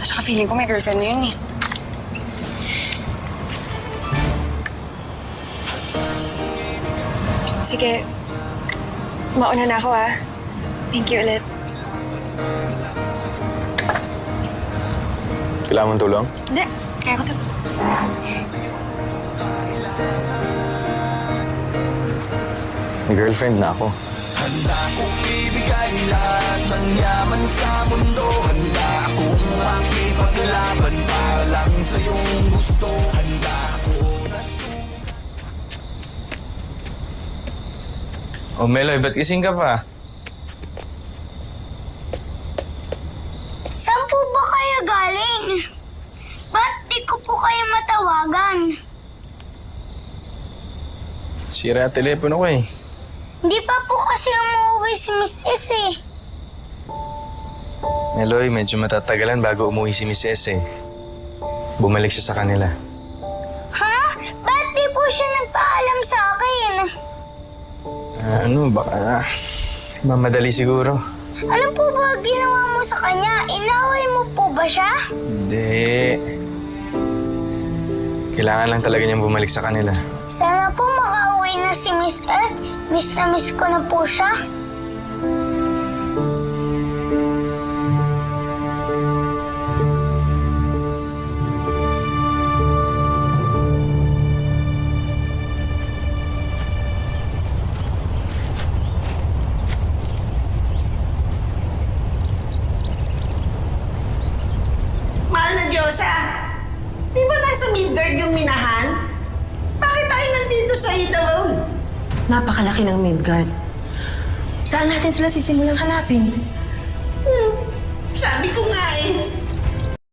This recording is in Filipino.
Tsaka feeling ko may girlfriend na yun eh. Sige, mauna na ako ah. Thank you ulit. Kailangan mong tulong? Hindi, kaya ko to. May girlfriend na ako. Handa kong ibigay lahat ng yaman sa mundo. Handa akong makipaglaban para lang sa iyong gusto. Handa ako na Oh, Meloy, ba't gising ka pa? Saan po ba kayo galing? Ba't di ko po kayo matawagan? Sira ang telepono ko eh. Hindi pa po kasi umuwi si Miss S eh. Meloy, medyo matatagalan bago umuwi si Miss S eh. Bumalik siya sa kanila. Ha? Ba't di po siya nagpaalam sa akin? Baka mamadali siguro. Ano po ba ginawa mo sa kanya? Inaway mo po ba siya? Hindi. Kailangan lang talaga niyang bumalik sa kanila. Sana po makauwi na si Miss S. Miss na miss ko na po siya. Mahal na Diyosa, di ba nasa Midgard yung minahan? Bakit tayo nandito sa Idawon? Napakalaki ng Midgard. Saan natin sila sisimulang hanapin? Sabi ko nga eh,